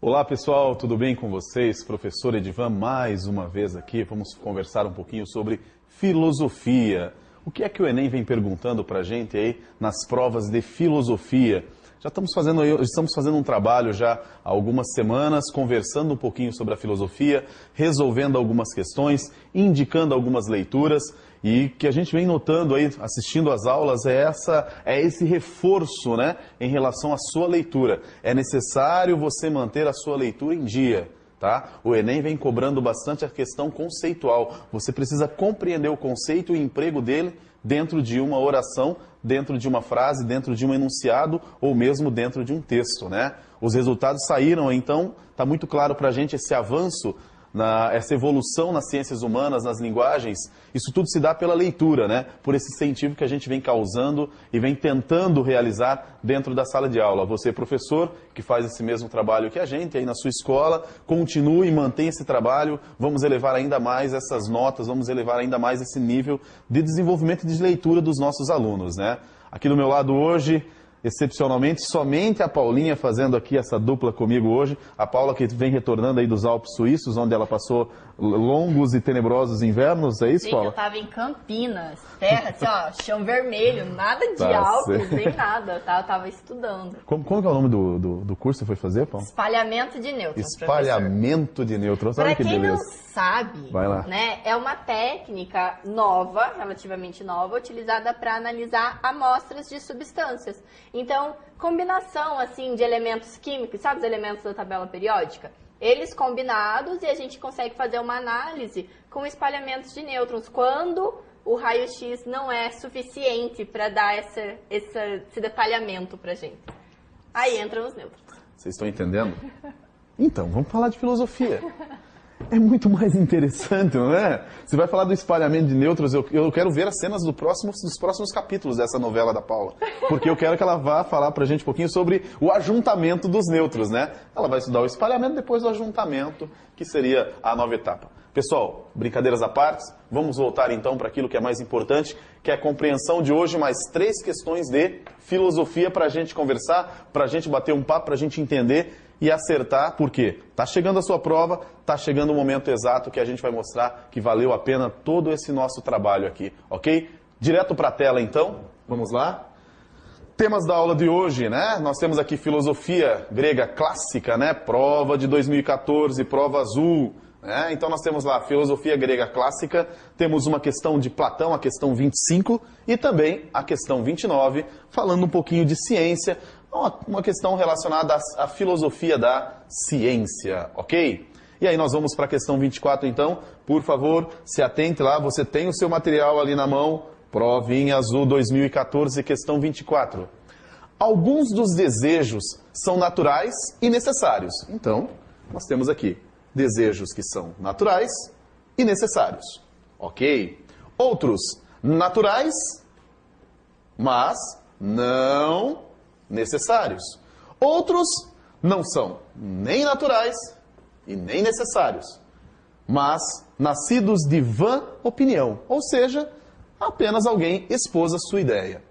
Olá pessoal, tudo bem com vocês? Professor Edivan, mais uma vez aqui, vamos conversar um pouquinho sobre filosofia. O que é que o Enem vem perguntando para a gente aí nas provas de filosofia? Já estamos fazendo um trabalho já há algumas semanas, conversando um pouquinho sobre a filosofia, resolvendo algumas questões, indicando algumas leituras. E que a gente vem notando aí, assistindo às aulas, é esse reforço, né, em relação à sua leitura. É necessário você manter a sua leitura em dia, tá? O Enem vem cobrando bastante a questão conceitual. Você precisa compreender o conceito e o emprego dele dentro de uma oração, dentro de uma frase, dentro de um enunciado ou mesmo dentro de um texto, né? Os resultados saíram, então está muito claro para a gente esse avanço, essa evolução nas ciências humanas, nas linguagens. Isso tudo se dá pela leitura, né? Por esse incentivo que a gente vem causando e vem tentando realizar dentro da sala de aula. Você, professor, que faz esse mesmo trabalho que a gente aí na sua escola, continue e mantenha esse trabalho. Vamos elevar ainda mais essas notas, vamos elevar ainda mais esse nível de desenvolvimento e de leitura dos nossos alunos, né? Aqui do meu lado hoje, excepcionalmente, somente a Paulinha fazendo aqui essa dupla comigo hoje. A Paula que vem retornando aí dos Alpes Suíços, onde ela passou longos e tenebrosos invernos, é isso, Sim, Paula? eu tava em Campinas, terra, assim, ó, chão vermelho, nada de Alpes, nem nada, tá? Eu tava estudando. Como que é o nome do curso que você foi fazer, Paula? Espalhamento de nêutrons, Espalhamento de nêutrons, olha que beleza. Pra quem não sabe, vai lá, né, é uma técnica nova, relativamente nova, utilizada para analisar amostras de substâncias. Então, combinação, assim, de elementos químicos, sabe os elementos da tabela periódica? Eles combinados e a gente consegue fazer uma análise com espalhamentos de nêutrons, quando o raio-x não é suficiente para dar esse detalhamento pra gente. Aí entram os nêutrons. Vocês estão entendendo? Então, vamos falar de filosofia. É muito mais interessante, não é? Você vai falar do espalhamento de nêutrons, eu quero ver as cenas dos próximos capítulos dessa novela da Paula. Porque eu quero que ela vá falar pra gente um pouquinho sobre o ajuntamento dos nêutrons, né? Ela vai estudar o espalhamento, depois o ajuntamento, que seria a nova etapa. Pessoal, brincadeiras à parte, vamos voltar então para aquilo que é mais importante, que é a compreensão de hoje, mais 3 questões de filosofia para a gente conversar, para a gente bater um papo, para a gente entender e acertar, porque está chegando a sua prova, está chegando o momento exato que a gente vai mostrar que valeu a pena todo esse nosso trabalho aqui, ok? Direto para a tela então, vamos lá? Temas da aula de hoje, né? Nós temos aqui filosofia grega clássica, né? Prova de 2014, prova azul. Então nós temos lá filosofia grega clássica, temos uma questão de Platão, a questão 25, e também a questão 29, falando um pouquinho de ciência, uma questão relacionada à filosofia da ciência, ok? E aí nós vamos para a questão 24 então, por favor, se atente lá, você tem o seu material ali na mão, provinha azul 2014, questão 24. Alguns dos desejos são naturais e necessários. Então, nós temos aqui desejos que são naturais e necessários. Ok? Outros, naturais, mas não necessários. Outros não são nem naturais e nem necessários, mas nascidos de vã opinião, ou seja, apenas alguém expôs a sua ideia.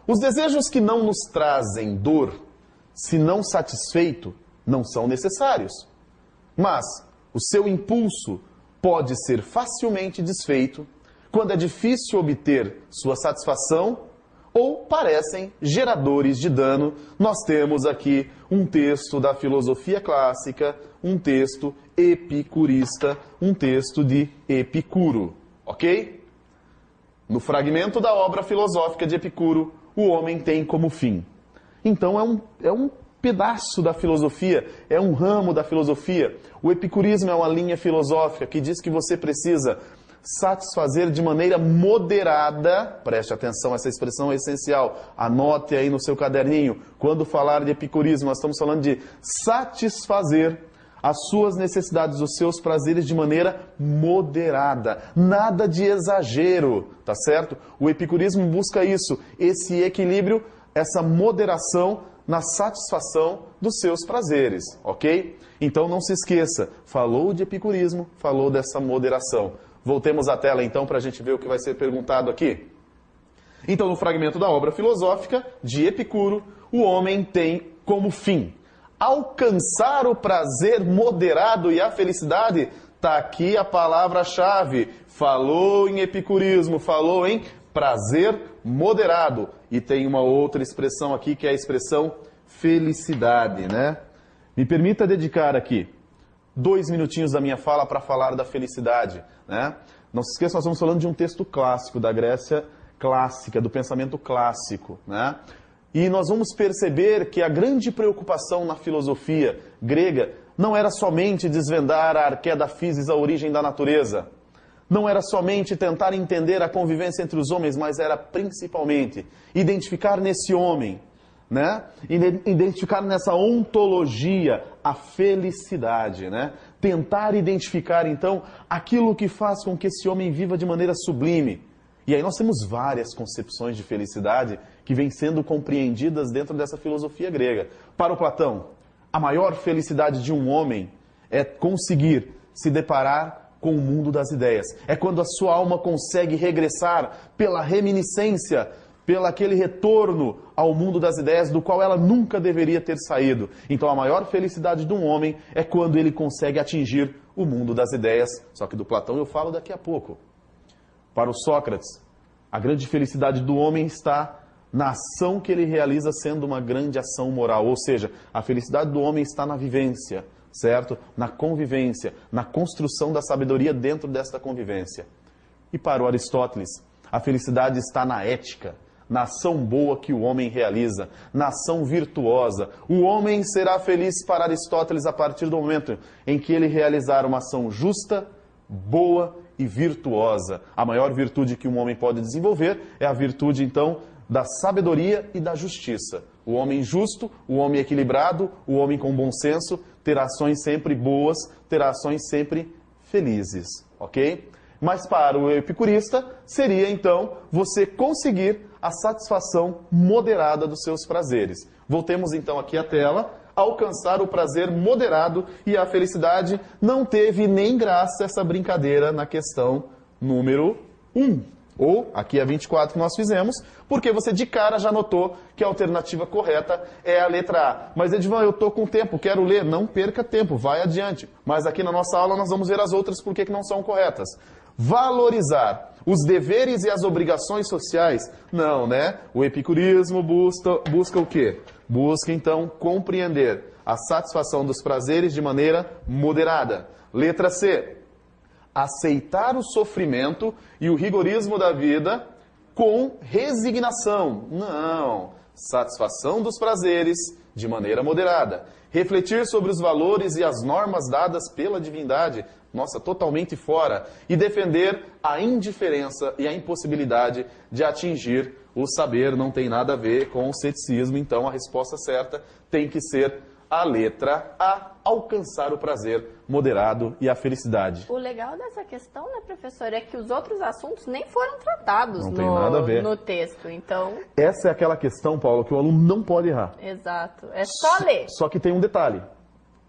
Os desejos que não nos trazem dor, se não satisfeito, não são necessários. Mas o seu impulso pode ser facilmente desfeito quando é difícil obter sua satisfação ou parecem geradores de dano. Nós temos aqui um texto da filosofia clássica, um texto epicurista, um texto de Epicuro, ok? No fragmento da obra filosófica de Epicuro, o homem tem como fim. Então é um pedaço da filosofia, é um ramo da filosofia. O epicurismo é uma linha filosófica que diz que você precisa satisfazer de maneira moderada, preste atenção, essa expressão é essencial, anote aí no seu caderninho, quando falar de epicurismo, nós estamos falando de satisfazer as suas necessidades, os seus prazeres de maneira moderada, nada de exagero, tá certo? O epicurismo busca isso, esse equilíbrio, essa moderação na satisfação dos seus prazeres, ok? Então não se esqueça, falou de epicurismo, falou dessa moderação. Voltemos à tela então para a gente ver o que vai ser perguntado aqui. Então no fragmento da obra filosófica de Epicuro, o homem tem como fim alcançar o prazer moderado e a felicidade, está aqui a palavra-chave. Falou em epicurismo, falou em prazer moderado. E tem uma outra expressão aqui que é a expressão felicidade, né? Me permita dedicar aqui 2 minutinhos da minha fala para falar da felicidade, né? Não se esqueça, nós estamos falando de um texto clássico da Grécia clássica, do pensamento clássico, né? E nós vamos perceber que a grande preocupação na filosofia grega não era somente desvendar a arqué da physis, a origem da natureza. Não era somente tentar entender a convivência entre os homens, mas era principalmente identificar nesse homem, né? Identificar nessa ontologia a felicidade, né? Tentar identificar, então, aquilo que faz com que esse homem viva de maneira sublime. E aí nós temos várias concepções de felicidade que vêm sendo compreendidas dentro dessa filosofia grega. Para o Platão, a maior felicidade de um homem é conseguir se deparar com o mundo das ideias. É quando a sua alma consegue regressar pela reminiscência, pelo aquele retorno ao mundo das ideias do qual ela nunca deveria ter saído. Então a maior felicidade de um homem é quando ele consegue atingir o mundo das ideias. Só que do Platão eu falo daqui a pouco. Para o Sócrates, a grande felicidade do homem está na ação que ele realiza sendo uma grande ação moral. Ou seja, a felicidade do homem está na vivência, certo? Na convivência, na construção da sabedoria dentro desta convivência. E para o Aristóteles, a felicidade está na ética, na ação boa que o homem realiza, na ação virtuosa. O homem será feliz para Aristóteles a partir do momento em que ele realizar uma ação justa, boa e virtuosa. A maior virtude que um homem pode desenvolver é a virtude, então, da sabedoria e da justiça. O homem justo, o homem equilibrado, o homem com bom senso, terá ações sempre boas, terá ações sempre felizes, ok? Mas para o epicurista, seria então você conseguir a satisfação moderada dos seus prazeres. Voltemos então aqui à tela. Alcançar o prazer moderado e a felicidade. Não teve nem graça essa brincadeira na questão número 1. Ou, aqui a 24 que nós fizemos, porque você de cara já notou que a alternativa correta é a letra A. Mas Edvan, eu estou com tempo, quero ler. Não perca tempo, vai adiante. Mas aqui na nossa aula nós vamos ver as outras porque que não são corretas. Valorizar os deveres e as obrigações sociais? Não, né? O epicurismo busca o quê? Busca, então, compreender a satisfação dos prazeres de maneira moderada. Letra C. Aceitar o sofrimento e o rigorismo da vida com resignação. Não. Satisfação dos prazeres de maneira moderada. Refletir sobre os valores e as normas dadas pela divindade. Nossa, totalmente fora. E defender a indiferença e a impossibilidade de atingir o saber. Não tem nada a ver com o ceticismo. Então, a resposta certa tem que ser a letra A. Alcançar o prazer moderado e a felicidade. O legal dessa questão, né, professor, é que os outros assuntos nem foram tratados não tem nada a ver. No texto. Então... Essa é aquela questão, Paulo, que o aluno não pode errar. Exato. É só ler. Só que tem um detalhe.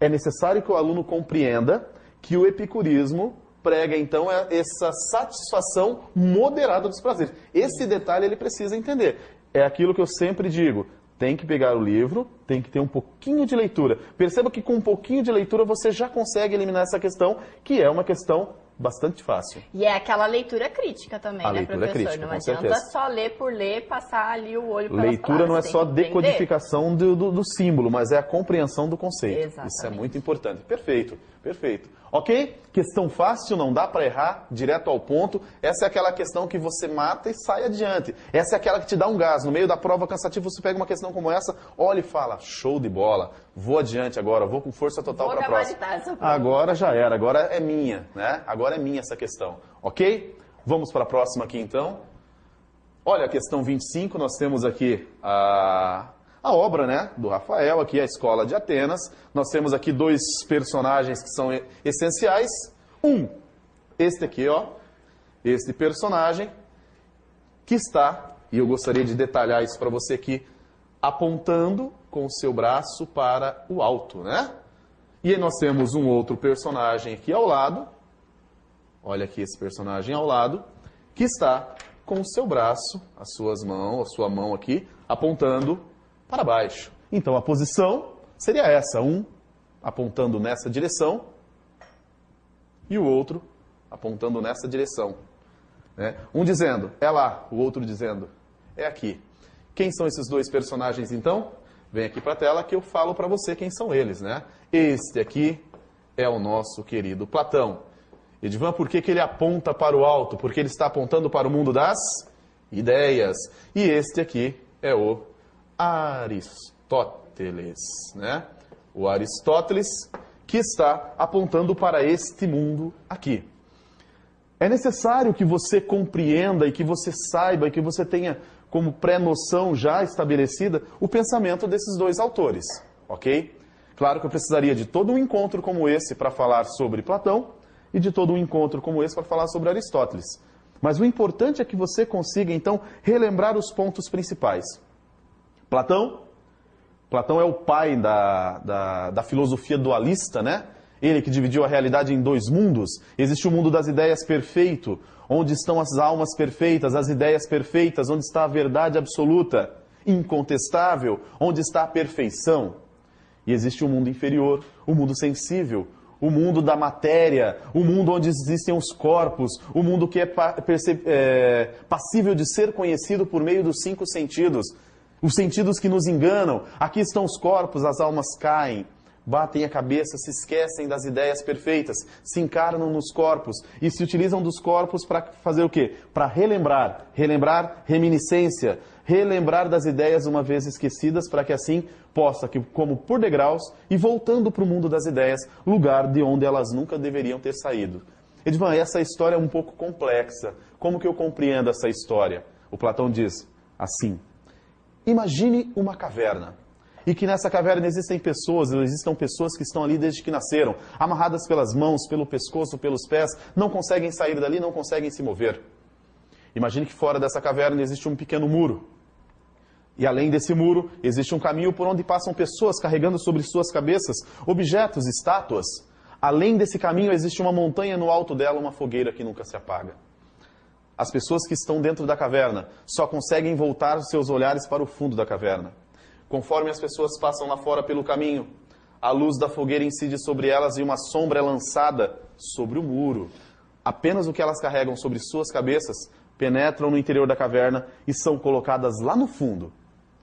É necessário que o aluno compreenda que o epicurismo prega, então, essa satisfação moderada dos prazeres. Esse detalhe ele precisa entender. É aquilo que eu sempre digo. Tem que pegar o livro, tem que ter um pouquinho de leitura. Perceba que com um pouquinho de leitura você já consegue eliminar essa questão, que é uma questão bastante fácil. E é aquela leitura crítica também, a né, leitura professor? crítica, não com adianta certeza. só ler por ler, passar ali o olho pelas Leitura não é palavras, só tem que decodificação do símbolo, mas é a compreensão do conceito. Exatamente. Isso é muito importante. Perfeito, perfeito. Ok? Questão fácil, não dá para errar, direto ao ponto. Essa é aquela questão que você mata e sai adiante. Essa é aquela que te dá um gás. No meio da prova cansativa, você pega uma questão como essa, olha e fala, show de bola, vou adiante agora, vou com força total para a próxima. Agora já era, agora é minha, né? Agora é minha essa questão. Ok? Vamos para a próxima aqui então. Olha, a questão 25, nós temos aqui a obra, né, do Rafael, aqui a Escola de Atenas. Nós temos aqui 2 personagens que são essenciais. Este aqui, ó, este personagem que está, e eu gostaria de detalhar isso para você aqui, apontando com o seu braço para o alto, né? E aí nós temos um outro personagem aqui ao lado, olha aqui esse personagem ao lado, que está com o seu braço, a sua mão aqui, apontando para baixo. Então a posição seria essa, um apontando nessa direção e o outro apontando nessa direção. Né? Um dizendo, é lá, o outro dizendo, é aqui. Quem são esses dois personagens, então? Vem aqui para a tela que eu falo para você quem são eles. Né? Este aqui é o nosso querido Platão. Edivan, por que ele aponta para o alto? Porque ele está apontando para o mundo das ideias. E este aqui é o Aristóteles. Né? O Aristóteles que está apontando para este mundo aqui. É necessário que você compreenda e que você saiba e que você tenha como pré-noção já estabelecida o pensamento desses dois autores, ok? Claro que eu precisaria de todo um encontro como esse para falar sobre Platão e de todo um encontro como esse para falar sobre Aristóteles. Mas o importante é que você consiga, então, relembrar os pontos principais. Platão é o pai da filosofia dualista, né? Ele que dividiu a realidade em dois mundos. Existe o mundo das ideias perfeito, onde estão as almas perfeitas, as ideias perfeitas, onde está a verdade absoluta, incontestável, onde está a perfeição. E existe o mundo inferior, o mundo sensível, o mundo da matéria, o mundo onde existem os corpos, o mundo que é passível de ser conhecido por meio dos 5 sentidos. Os sentidos que nos enganam. Aqui estão os corpos, as almas caem, batem a cabeça, se esquecem das ideias perfeitas, se encarnam nos corpos e se utilizam dos corpos para fazer o quê? Para relembrar reminiscência, relembrar das ideias uma vez esquecidas, para que assim possa, como por degraus, e voltando para o mundo das ideias, lugar de onde elas nunca deveriam ter saído. Edivan, essa história é um pouco complexa. Como que eu compreendo essa história? O Platão diz assim: imagine uma caverna. E que nessa caverna existem pessoas que estão ali desde que nasceram, amarradas pelas mãos, pelo pescoço, pelos pés, não conseguem sair dali, não conseguem se mover. Imagine que fora dessa caverna existe um pequeno muro. E além desse muro, existe um caminho por onde passam pessoas carregando sobre suas cabeças objetos, estátuas. Além desse caminho existe uma montanha, no alto dela uma fogueira que nunca se apaga. As pessoas que estão dentro da caverna só conseguem voltar os seus olhares para o fundo da caverna. Conforme as pessoas passam lá fora pelo caminho, a luz da fogueira incide sobre elas e uma sombra é lançada sobre o muro. Apenas o que elas carregam sobre suas cabeças penetram no interior da caverna e são colocadas lá no fundo,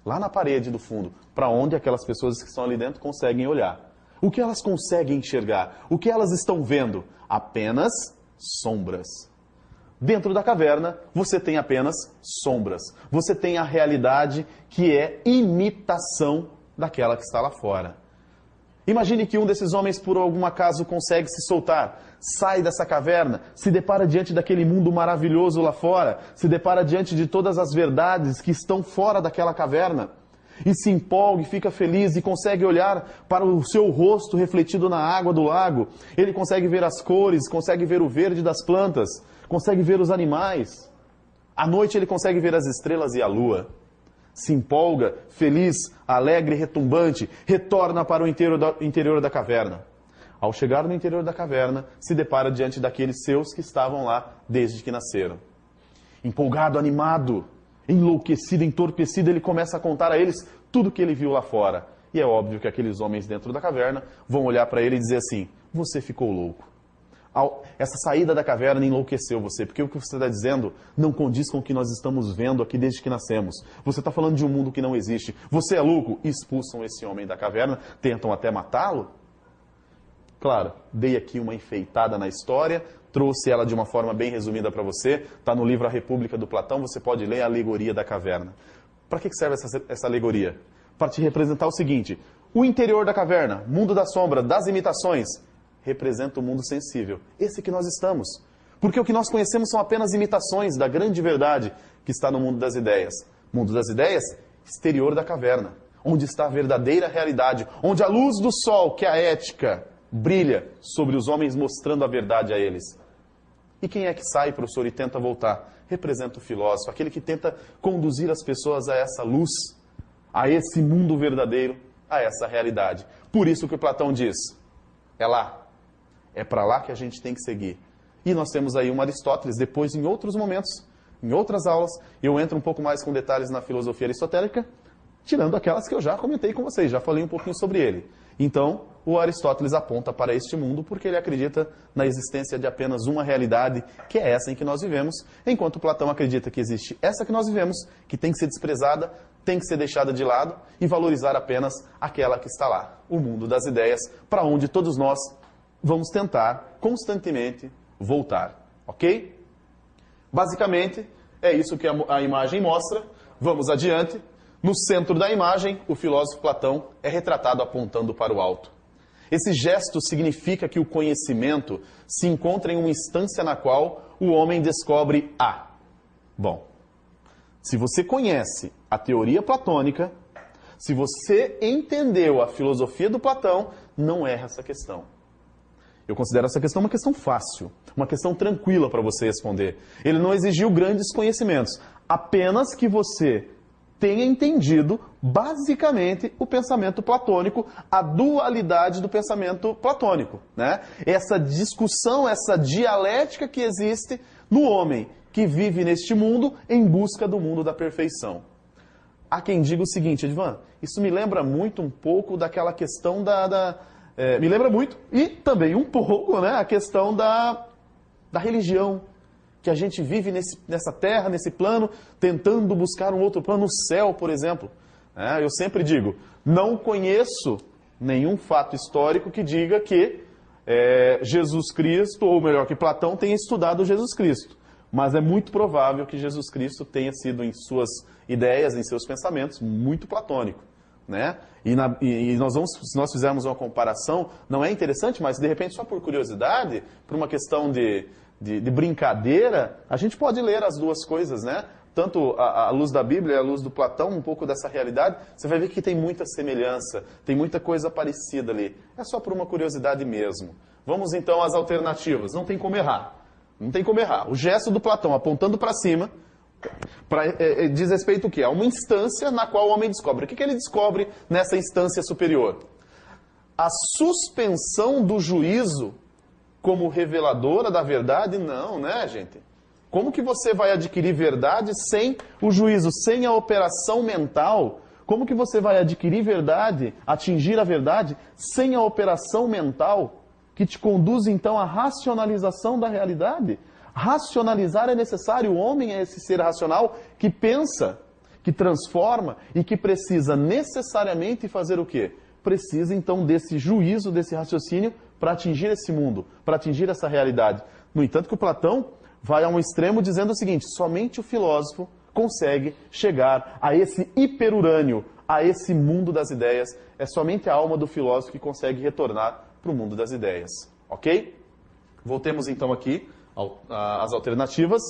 lá na parede do fundo, para onde aquelas pessoas que estão ali dentro conseguem olhar. O que elas conseguem enxergar? O que elas estão vendo? Apenas sombras. Dentro da caverna, você tem apenas sombras. Você tem a realidade que é imitação daquela que está lá fora. Imagine que um desses homens, por algum acaso, consegue se soltar, sai dessa caverna, se depara diante daquele mundo maravilhoso lá fora, se depara diante de todas as verdades que estão fora daquela caverna, e se empolga, e fica feliz, e consegue olhar para o seu rosto refletido na água do lago. Ele consegue ver as cores, consegue ver o verde das plantas, consegue ver os animais. À noite ele consegue ver as estrelas e a lua. Se empolga, feliz, alegre, retumbante, retorna para o interior da caverna. Ao chegar no interior da caverna, se depara diante daqueles seus que estavam lá desde que nasceram. Empolgado, animado, enlouquecido, entorpecido, ele começa a contar a eles tudo o que ele viu lá fora. E é óbvio que aqueles homens dentro da caverna vão olhar para ele e dizer assim: você ficou louco. Essa saída da caverna enlouqueceu você, porque o que você está dizendo não condiz com o que nós estamos vendo aqui desde que nascemos. Você está falando de um mundo que não existe. Você é louco? Expulsam esse homem da caverna, tentam até matá-lo. Claro, dei aqui uma enfeitada na história, trouxe ela de uma forma bem resumida para você. Está no livro A República do Platão, você pode ler a alegoria da caverna. Para que serve essa alegoria? Para te representar o seguinte: o interior da caverna, mundo da sombra, das imitações, representa o mundo sensível, esse que nós estamos. Porque o que nós conhecemos são apenas imitações da grande verdade que está no mundo das ideias. Mundo das ideias, exterior da caverna, onde está a verdadeira realidade, onde a luz do sol, que é a ética, brilha sobre os homens, mostrando a verdade a eles. E quem é que sai, professor, e tenta voltar? Representa o filósofo, aquele que tenta conduzir as pessoas a essa luz, a esse mundo verdadeiro, a essa realidade. Por isso que Platão diz: é lá. É para lá que a gente tem que seguir. E nós temos aí um Aristóteles, depois em outros momentos, em outras aulas, eu entro um pouco mais com detalhes na filosofia aristotélica, tirando aquelas que eu já comentei com vocês, já falei um pouquinho sobre ele. Então, o Aristóteles aponta para este mundo porque ele acredita na existência de apenas uma realidade, que é essa em que nós vivemos, enquanto Platão acredita que existe essa que nós vivemos, que tem que ser desprezada, tem que ser deixada de lado e valorizar apenas aquela que está lá, o mundo das ideias, para onde todos nós vamos tentar constantemente voltar, ok? Basicamente, é isso que a imagem mostra. Vamos adiante. No centro da imagem, o filósofo Platão é retratado apontando para o alto. Esse gesto significa que o conhecimento se encontra em uma instância na qual o homem descobre a. Bom, se você conhece a teoria platônica, se você entendeu a filosofia do Platão, não erra essa questão. Eu considero essa questão uma questão fácil, uma questão tranquila para você responder. Ele não exigiu grandes conhecimentos, apenas que você tenha entendido basicamente o pensamento platônico, a dualidade do pensamento platônico, né? Essa discussão, essa dialética que existe no homem que vive neste mundo em busca do mundo da perfeição. Há quem diga o seguinte, Edvan, isso me lembra muito um pouco daquela questão me lembra muito, e também um pouco, né, a questão da religião, que a gente vive nessa terra, nesse plano, tentando buscar um outro plano, o céu, por exemplo. Eu sempre digo, não conheço nenhum fato histórico que diga que Jesus Cristo, ou melhor, que Platão tenha estudado Jesus Cristo. Mas é muito provável que Jesus Cristo tenha sido, em suas ideias, em seus pensamentos, muito platônico, né? E se nós fizermos uma comparação, não é interessante, mas de repente, só por curiosidade, por uma questão de brincadeira, a gente pode ler as duas coisas, né? Tanto a luz da Bíblia e a luz do Platão, um pouco dessa realidade, você vai ver que tem muita semelhança, tem muita coisa parecida ali. É só por uma curiosidade mesmo. Vamos então às alternativas. Não tem como errar. Não tem como errar. O gesto do Platão apontando para cima diz respeito o quê? A uma instância na qual o homem descobre. O que ele descobre nessa instância superior? A suspensão do juízo como reveladora da verdade? Não, né, gente? Como que você vai adquirir verdade sem o juízo, sem a operação mental? Como que você vai adquirir verdade, atingir a verdade, sem a operação mental que te conduz, então, à racionalização da realidade? Racionalizar é necessário. O homem é esse ser racional que pensa, que transforma e que precisa necessariamente fazer o quê? Precisa, então, desse juízo, desse raciocínio para atingir esse mundo, para atingir essa realidade. No entanto, que o Platão vai a um extremo dizendo o seguinte, somente o filósofo consegue chegar a esse hiperurânio, a esse mundo das ideias. É somente a alma do filósofo que consegue retornar para o mundo das ideias. Ok? Voltemos então aqui às alternativas.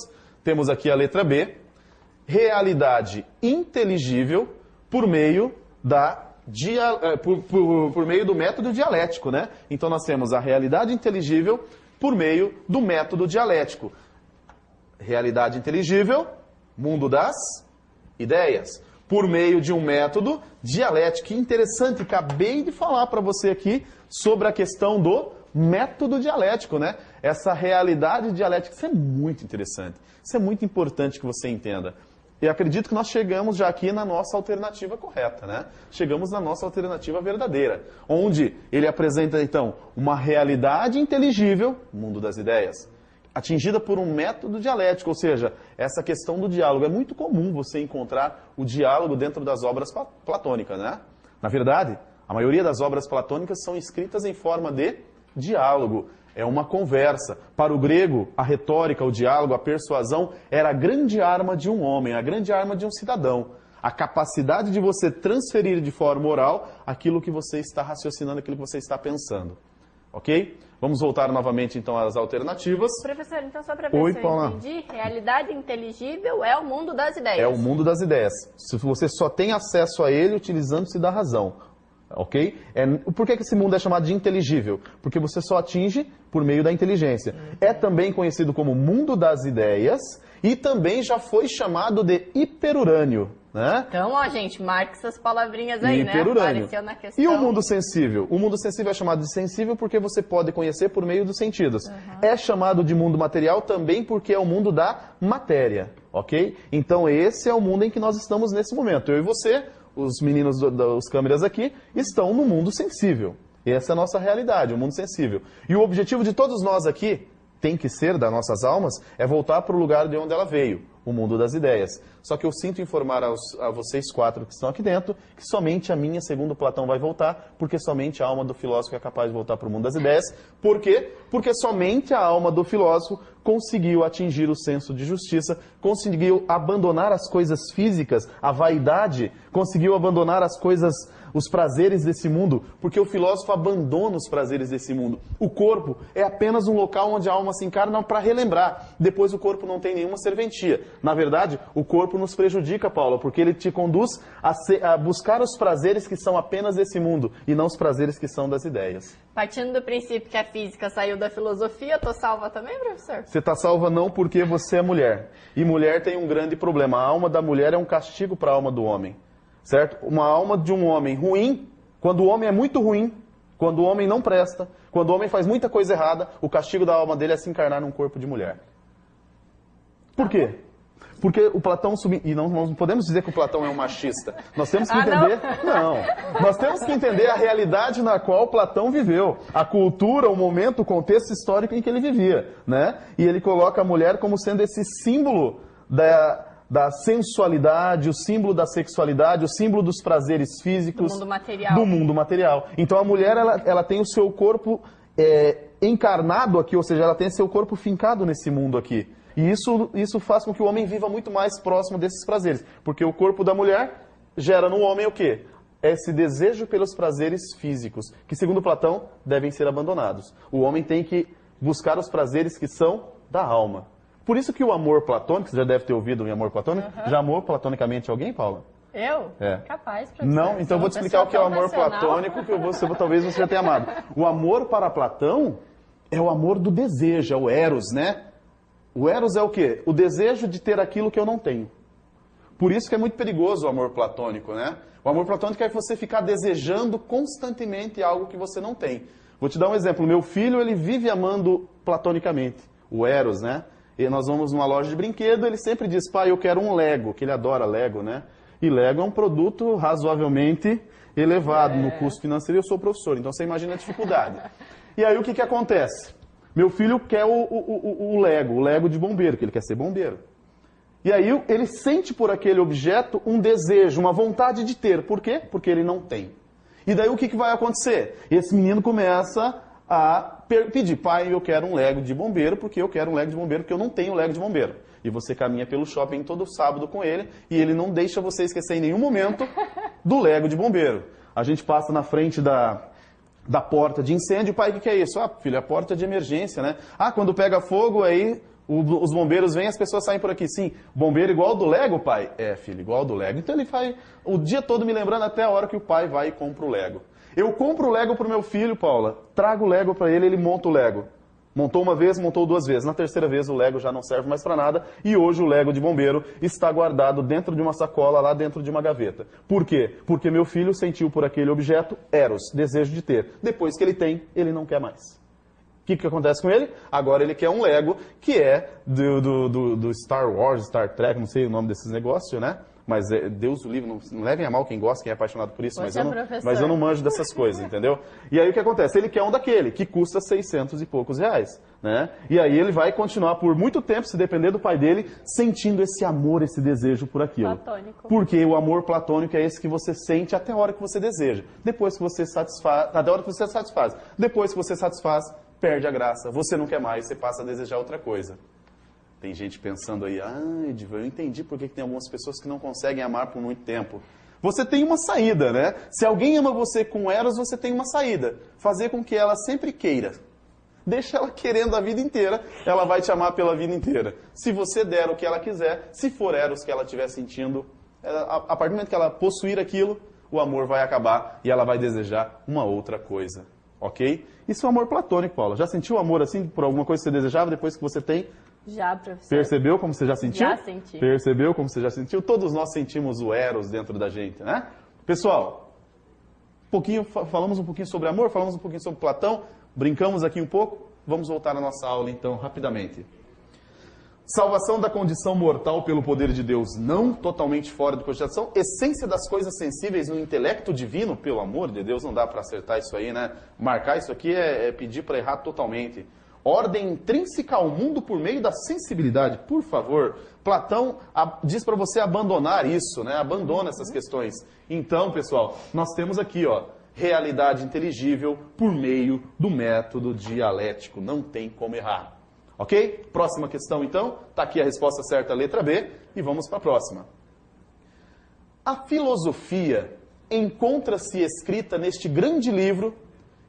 Temos aqui a letra B. Realidade inteligível por meio por meio do método dialético, né? Então nós temos a realidade inteligível por meio do método dialético. Realidade inteligível, mundo das ideias, por meio de um método dialético. Que interessante, acabei de falar para você aqui sobre a questão do método dialético, né? Essa realidade dialética, isso é muito interessante. Isso é muito importante que você entenda. E acredito que nós chegamos já aqui na nossa alternativa correta, né? Chegamos na nossa alternativa verdadeira, onde ele apresenta, então, uma realidade inteligível, mundo das ideias, atingida por um método dialético, ou seja, essa questão do diálogo. É muito comum você encontrar o diálogo dentro das obras platônicas, né? Na verdade, a maioria das obras platônicas são escritas em forma de diálogo. É uma conversa. Para o grego, a retórica, o diálogo, a persuasão era a grande arma de um homem, a grande arma de um cidadão. A capacidade de você transferir de forma oral aquilo que você está raciocinando, aquilo que você está pensando. Ok? Vamos voltar novamente então às alternativas. Professor, então só para ver se eu entendi, realidade inteligível é o mundo das ideias. É o mundo das ideias. Se você só tem acesso a ele utilizando-se da razão. Ok? Por que esse mundo é chamado de inteligível? Porque você só atinge por meio da inteligência. É também conhecido como mundo das ideias e também já foi chamado de hiperurânio. Né? Então, ó, gente, marque essas palavrinhas aí, hiperurânio. Né? Apareceu na questão. E o mundo sensível? O mundo sensível é chamado de sensível porque você pode conhecer por meio dos sentidos. É chamado de mundo material também porque é o mundo da matéria. Ok? Então, esse é o mundo em que nós estamos nesse momento. Eu e você, os meninos dos câmeras aqui, estão no mundo sensível. Essa é a nossa realidade, o mundo sensível. E o objetivo de todos nós aqui, tem que ser, das nossas almas, é voltar para o lugar de onde ela veio, o mundo das ideias. Só que eu sinto informar a vocês 4 que estão aqui dentro, que somente a minha, segundo Platão, vai voltar, porque somente a alma do filósofo é capaz de voltar para o mundo das ideias. Por quê? Porque somente a alma do filósofo conseguiu atingir o senso de justiça, conseguiu abandonar as coisas físicas, a vaidade, conseguiu abandonar as coisas, os prazeres desse mundo, porque o filósofo abandona os prazeres desse mundo. O corpo é apenas um local onde a alma se encarna para relembrar. Depois o corpo não tem nenhuma serventia. Na verdade, o corpo nos prejudica, Paula, porque ele te conduz a buscar os prazeres que são apenas desse mundo e não os prazeres que são das ideias. Partindo do princípio que a física saiu da filosofia, eu tô salva também, professor? Você está salva não porque você é mulher. E mulher tem um grande problema. A alma da mulher é um castigo para a alma do homem. Certo? Uma alma de um homem ruim, quando o homem é muito ruim, quando o homem não presta, quando o homem faz muita coisa errada, o castigo da alma dele é se encarnar num corpo de mulher. Por quê? Porque o Platão... E não podemos dizer que o Platão é um machista. Nós temos que entender... Não. Nós temos que entender a realidade na qual Platão viveu. A cultura, o momento, o contexto histórico em que ele vivia. Né? E ele coloca a mulher como sendo esse símbolo da sensualidade, o símbolo da sexualidade, o símbolo dos prazeres físicos. Do mundo material. Do mundo material. Então a mulher, ela tem o seu corpo encarnado aqui, ou seja, ela tem seu corpo fincado nesse mundo aqui. E isso faz com que o homem viva muito mais próximo desses prazeres. Porque o corpo da mulher gera no homem o quê? Esse desejo pelos prazeres físicos, que segundo Platão, devem ser abandonados. O homem tem que buscar os prazeres que são da alma. Por isso que o amor platônico, você já deve ter ouvido o amor platônico, já amou platonicamente alguém, Paula? Eu? É. Capaz, professor. Não? Então eu vou te explicar o que é o amor platônico, que talvez você já tenha amado. O amor para Platão é o amor do desejo, é o eros, né? O eros é o quê? O desejo de ter aquilo que eu não tenho. Por isso que é muito perigoso o amor platônico, né? O amor platônico é você ficar desejando constantemente algo que você não tem. Vou te dar um exemplo. Meu filho, ele vive amando platonicamente. O eros, né? E nós vamos numa loja de brinquedo, ele sempre diz, pai, eu quero um Lego, que ele adora Lego, né? E Lego é um produto razoavelmente elevado no custo financeiro, eu sou professor, então você imagina a dificuldade. E aí o que acontece? Meu filho quer o Lego de bombeiro, que ele quer ser bombeiro. E aí ele sente por aquele objeto um desejo, uma vontade de ter. Por quê? Porque ele não tem. E daí o que vai acontecer? Esse menino começa a pedir, pai, eu quero um Lego de bombeiro, porque eu quero um Lego de bombeiro, porque eu não tenho Lego de bombeiro. E você caminha pelo shopping todo sábado com ele, e ele não deixa você esquecer em nenhum momento do Lego de bombeiro. A gente passa na frente da porta de incêndio, pai, o que é isso? Ah, filho, é a porta de emergência, né? Ah, quando pega fogo, aí os bombeiros vêm, as pessoas saem por aqui. Sim, bombeiro igual do Lego, pai? É, filho, igual do Lego. Então ele vai o dia todo me lembrando até a hora que o pai vai e compra o Lego. Eu compro o Lego pro meu filho, Paula, trago o Lego para ele, ele monta o Lego. Montou uma vez, montou 2 vezes. Na terceira vez o Lego já não serve mais para nada e hoje o Lego de bombeiro está guardado dentro de uma sacola, lá dentro de uma gaveta. Por quê? Porque meu filho sentiu por aquele objeto eros, desejo de ter. Depois que ele tem, ele não quer mais. O que acontece com ele? Agora ele quer um Lego que é do Star Wars, Star Trek, não sei o nome desses negócios, né? Mas Deus o livre, não levem a mal quem gosta, quem é apaixonado por isso, mas eu não manjo dessas coisas, entendeu? E aí o que acontece? Ele quer um daquele, que custa 600 e poucos reais, né? E aí ele vai continuar por muito tempo, se depender do pai dele, sentindo esse amor, esse desejo por aquilo. Platônico. Porque o amor platônico é esse que você sente até a hora que você deseja. Depois que você satisfaz, até a hora que você satisfaz. Depois que você satisfaz, perde a graça. Você não quer mais, você passa a desejar outra coisa. Tem gente pensando aí, Edivan, eu entendi por que tem algumas pessoas que não conseguem amar por muito tempo. Você tem uma saída, né? Se alguém ama você com eros, você tem uma saída. Fazer com que ela sempre queira. Deixa ela querendo a vida inteira, ela vai te amar pela vida inteira. Se você der o que ela quiser, se for eros que ela estiver sentindo, a partir do momento que ela possuir aquilo, o amor vai acabar e ela vai desejar uma outra coisa. Ok? Isso é amor platônico, Paula. Já sentiu amor assim por alguma coisa que você desejava depois que você tem? Já, professor. Percebeu como você já sentiu? Já senti. Percebeu como você já sentiu? Todos nós sentimos o eros dentro da gente, né? Pessoal, falamos um pouquinho sobre amor, falamos um pouquinho sobre Platão, brincamos aqui um pouco. Vamos voltar à nossa aula, então, rapidamente. Salvação da condição mortal pelo poder de Deus, não totalmente fora de cogitação. Essência das coisas sensíveis no intelecto divino, pelo amor de Deus, não dá para acertar isso aí, né? Marcar isso aqui é pedir para errar totalmente. Ordem intrínseca ao mundo por meio da sensibilidade. Por favor, Platão diz para você abandonar isso, né? Abandona essas questões. Então, pessoal, nós temos aqui, ó, realidade inteligível por meio do método dialético. Não tem como errar. Ok? Próxima questão, então. Está aqui a resposta certa, letra B. E vamos para a próxima. A filosofia encontra-se escrita neste grande livro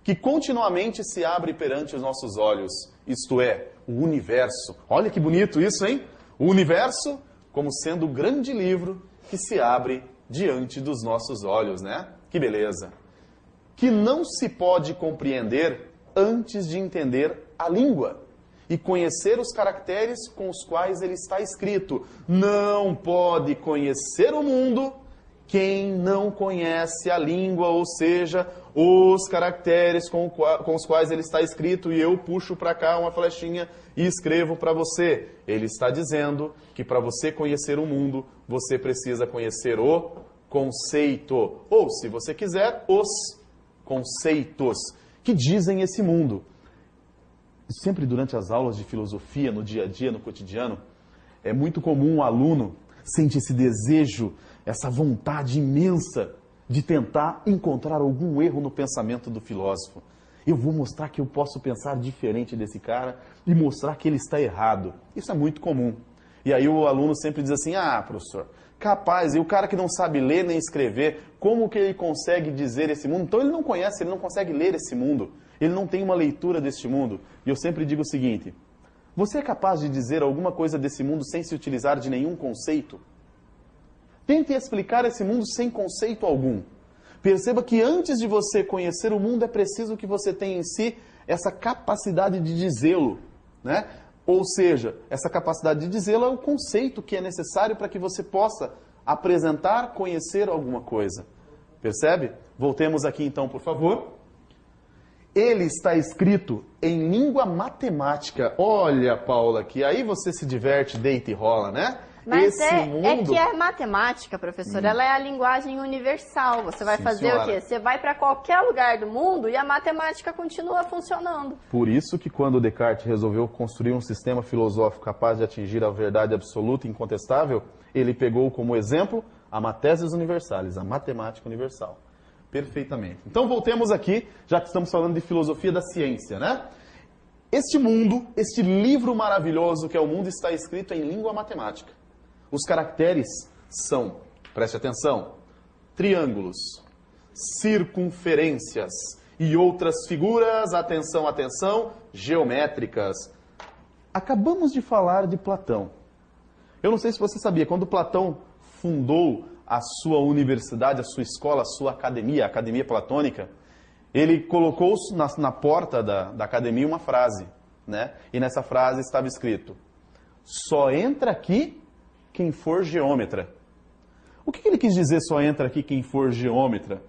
que continuamente se abre perante os nossos olhos. Isto é, o universo. Olha que bonito isso, hein? O universo como sendo o grande livro que se abre diante dos nossos olhos, né? Que beleza. Que não se pode compreender antes de entender a língua e conhecer os caracteres com os quais ele está escrito. Não pode conhecer o mundo quem não conhece a língua, ou seja, os caracteres com os quais ele está escrito, e eu puxo para cá uma flechinha e escrevo para você. Ele está dizendo que para você conhecer o mundo, você precisa conhecer o conceito, ou, se você quiser, os conceitos que dizem esse mundo. Sempre durante as aulas de filosofia, no dia a dia, no cotidiano, é muito comum um aluno sentir esse desejo, essa vontade imensa de tentar encontrar algum erro no pensamento do filósofo. Eu vou mostrar que eu posso pensar diferente desse cara e mostrar que ele está errado. Isso é muito comum. E aí o aluno sempre diz assim, professor, capaz, e o cara que não sabe ler nem escrever, como que ele consegue dizer esse mundo? Então ele não conhece, ele não consegue ler esse mundo. Ele não tem uma leitura deste mundo. E eu sempre digo o seguinte, você é capaz de dizer alguma coisa desse mundo sem se utilizar de nenhum conceito? Tente explicar esse mundo sem conceito algum. Perceba que antes de você conhecer o mundo, é preciso que você tenha em si essa capacidade de dizê-lo, né? Ou seja, essa capacidade de dizê-lo é o conceito que é necessário para que você possa apresentar, conhecer alguma coisa. Percebe? Voltemos aqui então, por favor. Ele está escrito em língua matemática. Olha, Paula, que aí você se diverte, deita e rola, né? Mas é que a matemática, professor, ela é a linguagem universal. Você vai fazer senhora. O quê? Você vai para qualquer lugar do mundo e a matemática continua funcionando. Por isso que quando Descartes resolveu construir um sistema filosófico capaz de atingir a verdade absoluta e incontestável, ele pegou como exemplo a Mathesis Universalis, a matemática universal. Perfeitamente. Então voltemos aqui, já que estamos falando de filosofia da ciência, né? Este mundo, este livro maravilhoso que é o mundo, está escrito em língua matemática. Os caracteres são, preste atenção, triângulos, circunferências e outras figuras, atenção, atenção, geométricas. Acabamos de falar de Platão. Eu não sei se você sabia, quando Platão fundou a sua universidade, a sua escola, a sua academia, a Academia Platônica, ele colocou na porta da academia uma frase, né? E nessa frase estava escrito, só entra aqui quem for geômetra. O que ele quis dizer, só entra aqui quem for geômetra?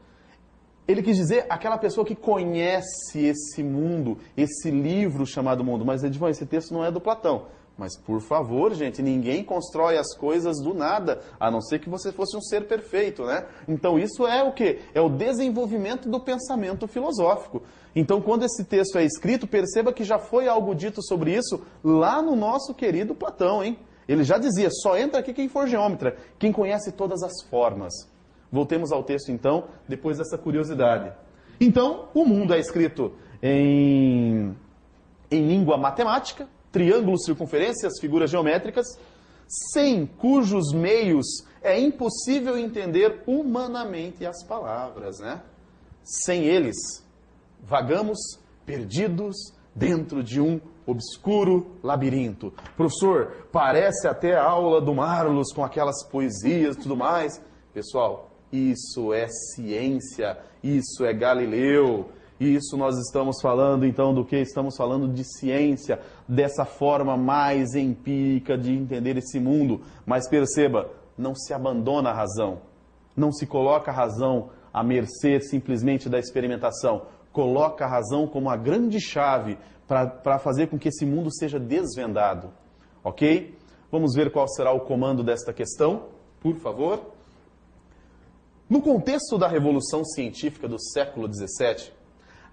Ele quis dizer aquela pessoa que conhece esse mundo, esse livro chamado mundo. Mas, Edivão, esse texto não é do Platão. Mas, por favor, gente, ninguém constrói as coisas do nada, a não ser que você fosse um ser perfeito, né? Então, isso é o quê? É o desenvolvimento do pensamento filosófico. Então, quando esse texto é escrito, perceba que já foi algo dito sobre isso lá no nosso querido Platão, hein? Ele já dizia, só entra aqui quem for geômetra, quem conhece todas as formas. Voltemos ao texto, então, depois dessa curiosidade. Então, o mundo é escrito em língua matemática, triângulos, circunferências, figuras geométricas, sem cujos meios é impossível entender humanamente as palavras, né? Sem eles, vagamos perdidos dentro de um obscuro labirinto. Professor, parece até a aula do Marlos com aquelas poesias e tudo mais. Pessoal, isso é ciência, isso é Galileu. Isso nós estamos falando, então, do que? Estamos falando de ciência, dessa forma mais empírica de entender esse mundo. Mas perceba, não se abandona a razão. Não se coloca a razão à mercê simplesmente da experimentação. Coloca a razão como a grande chave para fazer com que esse mundo seja desvendado. ok? Vamos ver qual será o comando desta questão, por favor. No contexto da Revolução Científica do século XVII,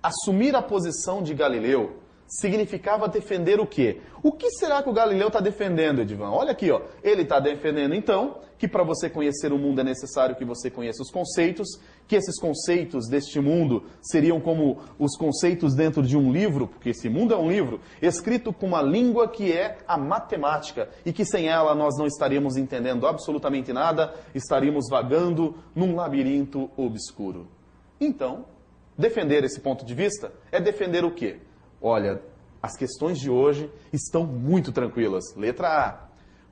assumir a posição de Galileu significava defender o quê? O que será que o Galileu está defendendo, Edivan? Olha aqui, ó. Ele está defendendo, então, que para você conhecer o mundo é necessário que você conheça os conceitos, que esses conceitos deste mundo seriam como os conceitos dentro de um livro, porque esse mundo é um livro, escrito com uma língua que é a matemática, e que sem ela nós não estaríamos entendendo absolutamente nada, estaríamos vagando num labirinto obscuro. Então, defender esse ponto de vista é defender o quê? Olha, as questões de hoje estão muito tranquilas. Letra A.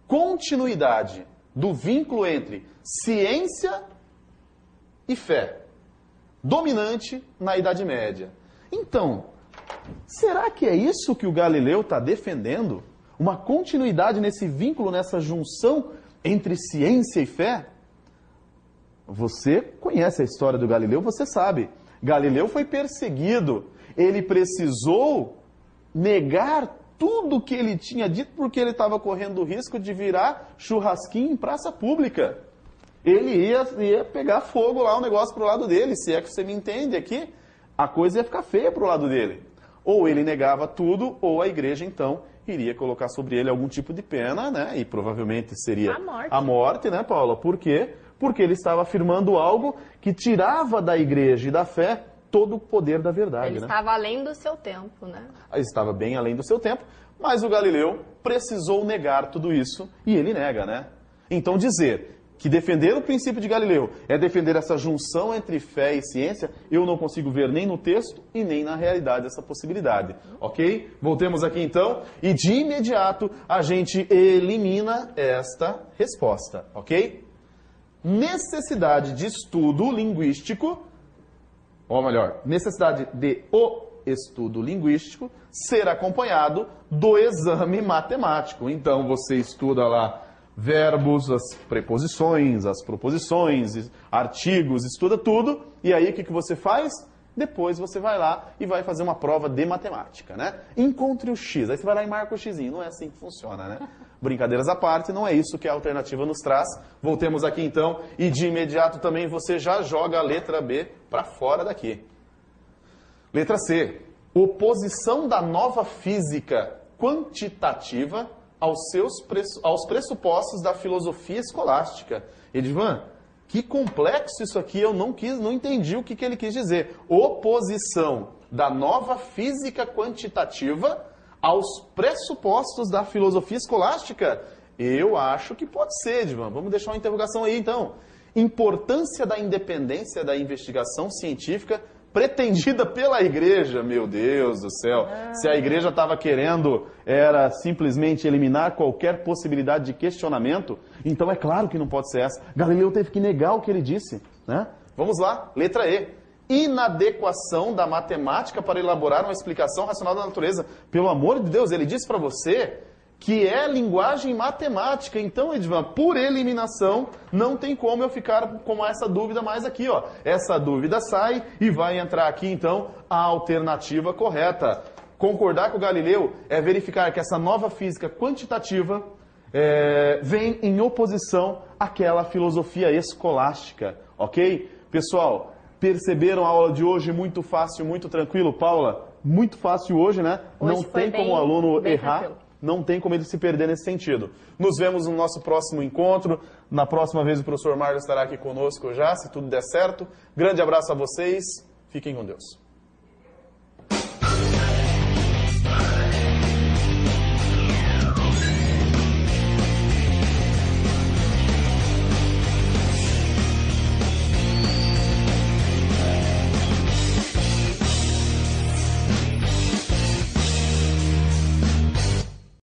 Continuidade do vínculo entre ciência e fé. Dominante na Idade Média. Então, será que é isso que o Galileu está defendendo? Uma continuidade nesse vínculo, nessa junção entre ciência e fé? Você conhece a história do Galileu, você sabe. Galileu foi perseguido. Ele precisou negar tudo que ele tinha dito porque ele estava correndo o risco de virar churrasquinho em praça pública. Ele ia pegar fogo lá, o negócio pro lado dele, se é que você me entende aqui, a coisa ia ficar feia pro lado dele. Ou ele negava tudo, ou a igreja então iria colocar sobre ele algum tipo de pena, né? E provavelmente seria a morte, né, Paula? Por quê? Porque ele estava afirmando algo que tirava da igreja e da fé todo o poder da verdade. Ele estava além do seu tempo, né? Ele estava bem além do seu tempo, mas o Galileu precisou negar tudo isso, e ele nega, né? Então dizer que defender o princípio de Galileu é defender essa junção entre fé e ciência, eu não consigo ver nem no texto e nem na realidade essa possibilidade, ok? Voltemos aqui então, e de imediato a gente elimina esta resposta, ok? Necessidade de estudo linguístico, ou melhor, necessidade de o estudo linguístico ser acompanhado do exame matemático. Então você estuda lá verbos, as preposições, as proposições, artigos, estuda tudo, e aí o que você faz? Depois você vai lá e vai fazer uma prova de matemática, né? Encontre o X, aí você vai lá e marca o Xzinho, não é assim que funciona, né? Brincadeiras à parte, não é isso que a alternativa nos traz. Voltemos aqui então, e de imediato também você já joga a letra B para fora daqui. Letra C. Oposição da nova física quantitativa aos pressupostos da filosofia escolástica. Edivan, que complexo isso aqui, eu não entendi o que ele quis dizer. Oposição da nova física quantitativa aos pressupostos da filosofia escolástica? Eu acho que pode ser, Edivan. Vamos deixar uma interrogação aí, então. Importância da independência da investigação científica pretendida pela igreja. Meu Deus do céu. Se a igreja estava querendo era simplesmente eliminar qualquer possibilidade de questionamento, então é claro que não pode ser essa. Galileu teve que negar o que ele disse, né? Vamos lá, letra E. Inadequação da matemática para elaborar uma explicação racional da natureza. Pelo amor de Deus, ele disse para você que é linguagem matemática. Então, Edivan, por eliminação, não tem como eu ficar com essa dúvida mais aqui, ó. Essa dúvida sai e vai entrar aqui, então, a alternativa correta. Concordar com o Galileu é verificar que essa nova física quantitativa vem em oposição àquela filosofia escolástica, ok? Pessoal, perceberam a aula de hoje? Muito fácil, muito tranquilo. Paula, muito fácil hoje, né? Hoje não tem como o aluno errar. Tranquilo. Não tem como ele se perder nesse sentido. Nos vemos no nosso próximo encontro. Na próxima vez o professor Marlon estará aqui conosco já, se tudo der certo. Grande abraço a vocês. Fiquem com Deus.